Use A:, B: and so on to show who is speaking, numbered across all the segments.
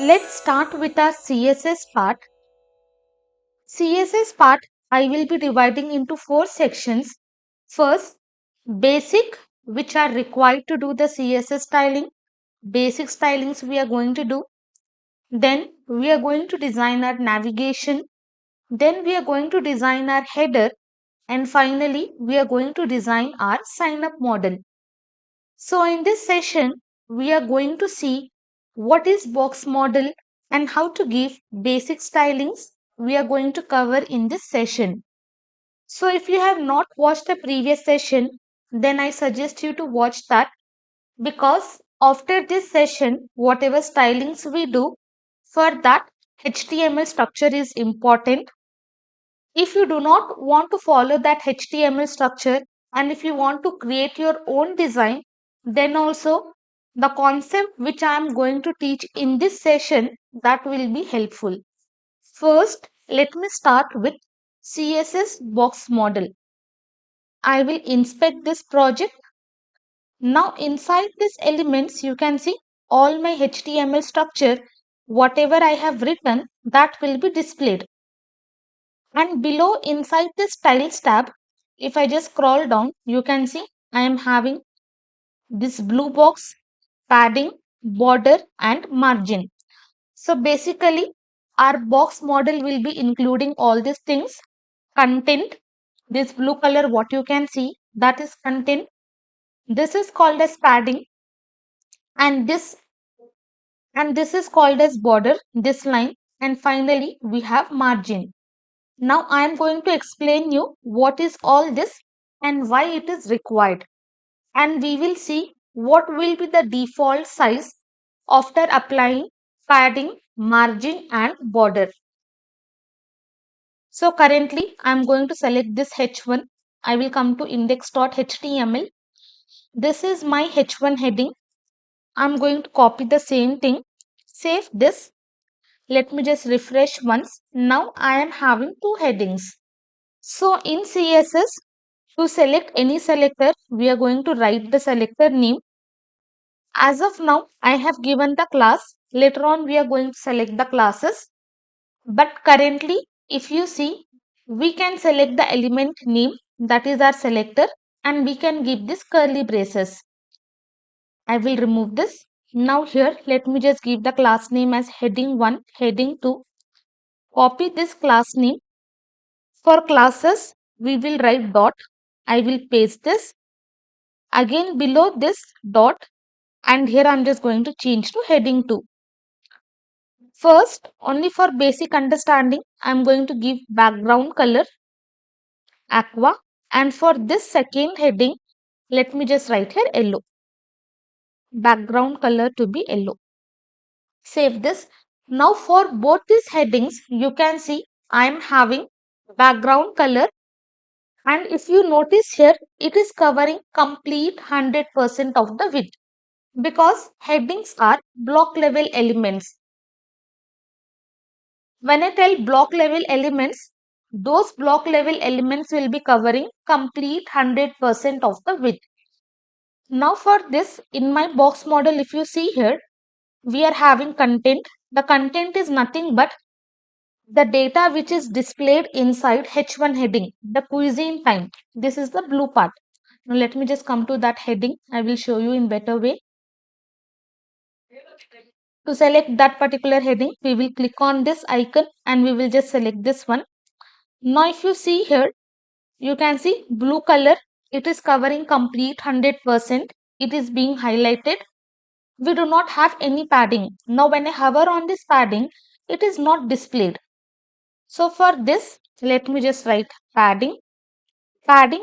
A: Let's start with our CSS part. CSS part I will be dividing into 4 sections. First, basic, which are required to do the CSS styling. Basic stylings we are going to do. Then we are going to design our navigation. Then we are going to design our header. And finally, we are going to design our sign up model. So in this session, we are going to see what is box model and how to give basic stylings we are going to cover in this session. So if you have not watched the previous session, then I suggest you to watch that, because after this session, whatever stylings we do, for that HTML structure is important. If you do not want to follow that HTML structure and if you want to create your own design, then also the concept which I am going to teach in this session, that will be helpful. First, let me start with CSS box model. I will inspect this project. Now inside these elements, you can see all my HTML structure, whatever I have written, that will be displayed. And below inside this styles tab, if I just scroll down, you can see I am having this blue box, padding, border and margin. So basically our box model will be including all these things. Content, this blue color what you can see, that is content. This is called as padding, and this is called as border, this line, and finally we have margin. Now I am going to explain you what is all this and why it is required. And we will see what will be the default size after applying padding, margin and border. So currently I am going to select this H1. I will come to index.html. This is my H1 heading. I am going to copy the same thing. Save this. Let me just refresh once. Now I am having two headings. So in CSS, to select any selector, we are going to write the selector name. As of now, I have given the class. Later on, we are going to select the classes. But currently, if you see, we can select the element name, that is our selector, and we can give this curly braces. I will remove this. Now here, let me just give the class name as heading 1, heading 2. Copy this class name. For classes, we will write dot. I will paste this. Again below this dot, and here I am just going to change to heading 2. First, only for basic understanding, I am going to give background color aqua, and for this second heading, let me just write here yellow. Background color to be yellow. Save this. Now for both these headings, you can see I am having background color, and if you notice here, it is covering complete 100% of the width, because headings are block level elements. When I tell block level elements, those block level elements will be covering complete 100% of the width. Now for this, in my box model, if you see here, we are having content. The content is nothing but the data which is displayed inside H1 heading, the cuisine time. This is the blue part. Now let me just come to that heading. I will show you in better way. To select that particular heading, we will click on this icon and we will just select this one. Now if you see here, you can see blue color, it is covering complete 100%. It is being highlighted. We do not have any padding. Now when I hover on this padding, it is not displayed. So for this, let me just write padding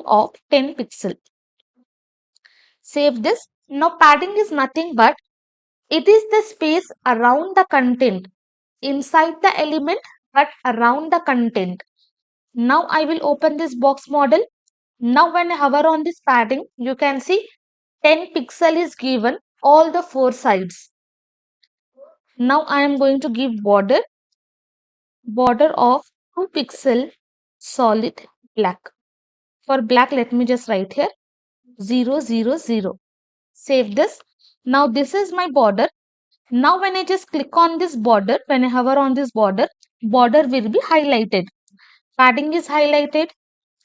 A: of 10 pixel. Save this. Now padding is nothing but it is the space around the content, inside the element but around the content. Now I will open this box model. Now when I hover on this padding, you can see 10 pixel is given all the four sides. Now I am going to give border of 2 pixel solid black. For black, let me just write here 000. Save this. Now this is my border. Now when I just click on this border, when I hover on this border, border will be highlighted. Padding is highlighted,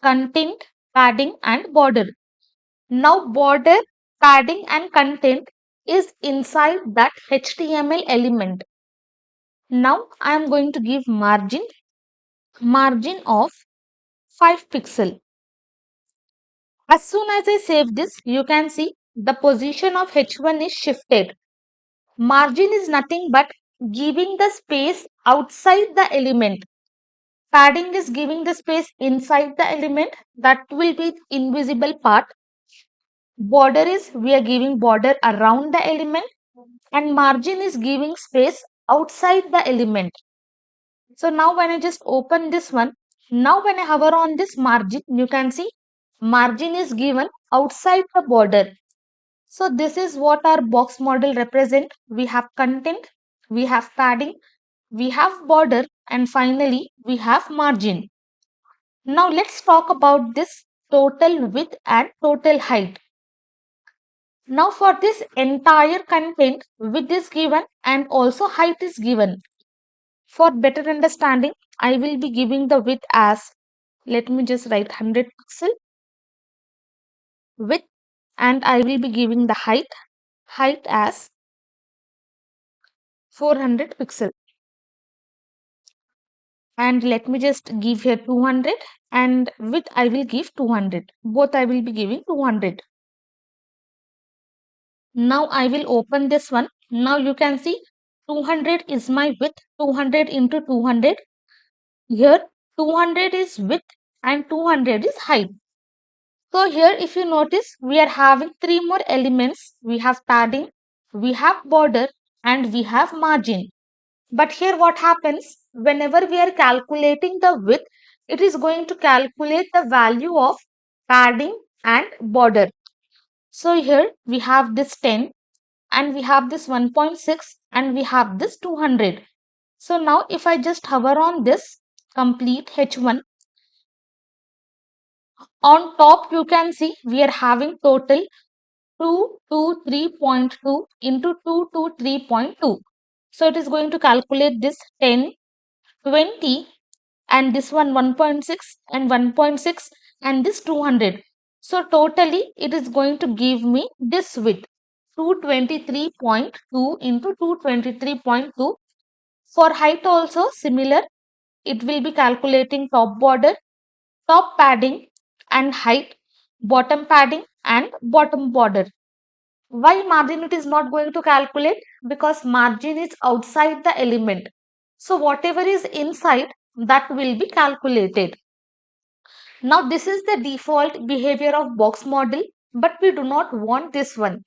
A: content, padding and border. Now border, padding and content is inside that HTML element. Now I am going to give margin of 5 pixel. As soon as I save this, you can see the position of H1 is shifted. Margin is nothing but giving the space outside the element. Padding is giving the space inside the element, that will be invisible part. Border is we are giving border around the element, and margin is giving space outside the element. So now when I just open this one, now when I hover on this margin, you can see margin is given outside the border. So this is what our box model represent. We have content, we have padding, we have border, and finally we have margin. Now let's talk about this total width and total height. Now for this entire content, width is given and also height is given. For better understanding, I will be giving the width as, let me just write 100 pixel width, and I will be giving the height as 400 pixel. And let me just give here 200, and width I will give 200. Both I will be giving 200. Now I will open this one. Now you can see 200 is my width, 200 into 200. Here 200 is width and 200 is height. So here if you notice, we are having three more elements. We have padding, we have border, and we have margin. But here what happens, whenever we are calculating the width, it is going to calculate the value of padding and border. So here we have this 10 and we have this 1.6 and we have this 200. So now if I just hover on this complete H1, on top you can see we are having total 223.2 into 223.2. So it is going to calculate this 10, 20 and this one 1.6 and 1.6 and this 200. So totally it is going to give me this width 223.2 into 223.2. For height also similar, it will be calculating top border, top padding and height, bottom padding and bottom border. Why margin it is not going to calculate? Because margin is outside the element. So whatever is inside, that will be calculated. Now this is the default behavior of box model, but we do not want this one.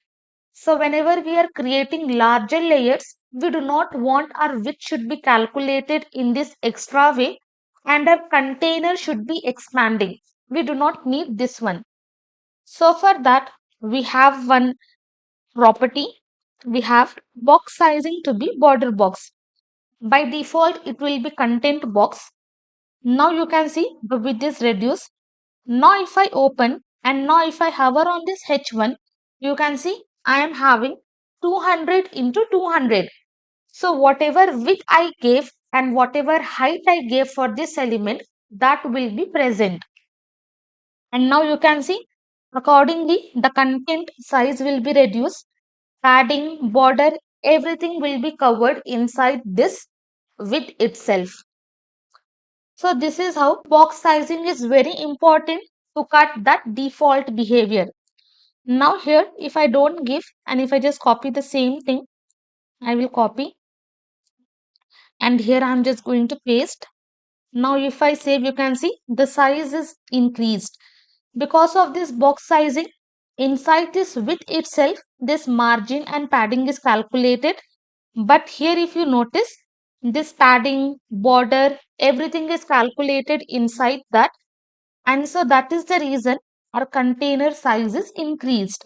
A: So whenever we are creating larger layers, we do not want our width should be calculated in this extra way and our container should be expanding. We do not need this one. So for that, we have one property. We have box sizing to be border box. By default, it will be content box. Now you can see the width is reduced. Now if I open and now if I hover on this H1, you can see I am having 200 into 200. So whatever width I gave and whatever height I gave for this element, that will be present. And now you can see accordingly the content size will be reduced. Padding, border, everything will be covered inside this width itself. So this is how box sizing is very important to cut that default behavior. Now here if I don't give and if I just copy the same thing, I will copy and here I am just going to paste. Now if I save, you can see the size is increased. Because of this box sizing, inside this width itself, this margin and padding is calculated. But here if you notice, this padding, border, everything is calculated inside that. And so that is the reason our container size is increased.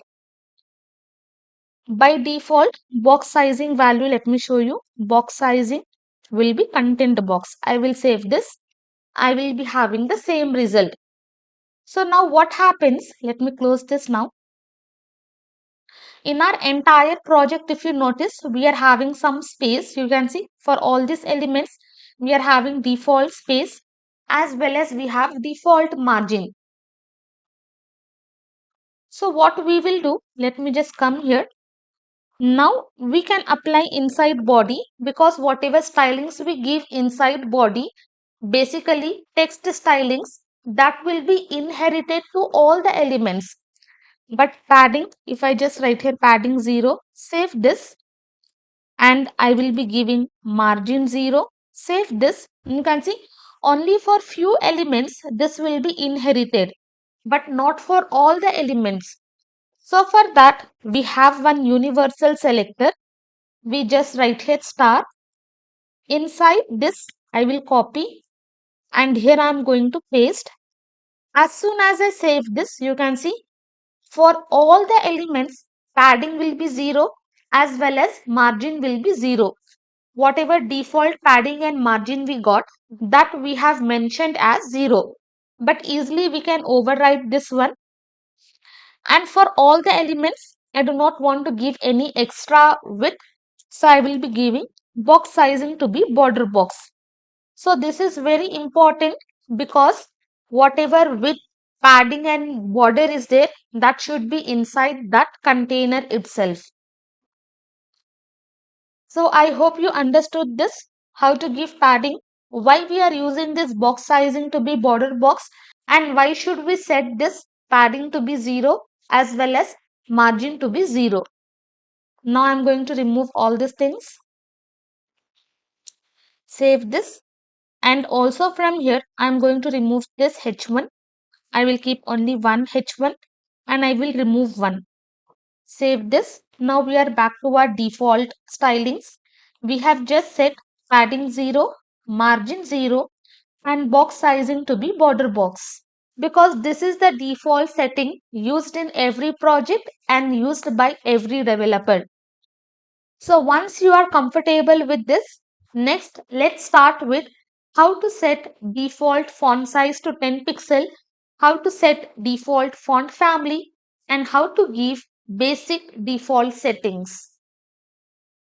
A: By default, box sizing value, let me show you. Box sizing will be content box. I will save this. I will be having the same result. So now what happens? Let me close this now. In our entire project, if you notice, we are having some space. You can see for all these elements, we are having default space as well as we have default margin. So what we will do, let me just come here. Now we can apply inside body, because whatever stylings we give inside body, basically text stylings, that will be inherited to all the elements. But padding, if I just write here padding 0, save this, and I will be giving margin 0, save this. You can see only for few elements this will be inherited, but not for all the elements. So for that we have one universal selector. We just write here star. Inside this I will copy, and here I am going to paste. As soon as I save this, you can see for all the elements padding will be 0 as well as margin will be 0. Whatever default padding and margin we got, that we have mentioned as 0. But easily we can override this one. And for all the elements, I do not want to give any extra width. So I will be giving box sizing to be border box. So this is very important, because whatever width, padding and border is there, that should be inside that container itself. So I hope you understood this, how to give padding, why we are using this box sizing to be border box, and why should we set this padding to be 0 as well as margin to be 0. Now I am going to remove all these things, save this, and also from here I am going to remove this H1. I will keep only one H1 and I will remove one. Save this. Now we are back to our default stylings. We have just set padding 0, margin 0, and box sizing to be border box, because this is the default setting used in every project and used by every developer. So once you are comfortable with this, next let's start with how to set default font size to 10 pixel, how to set default font family, and how to give basic default settings.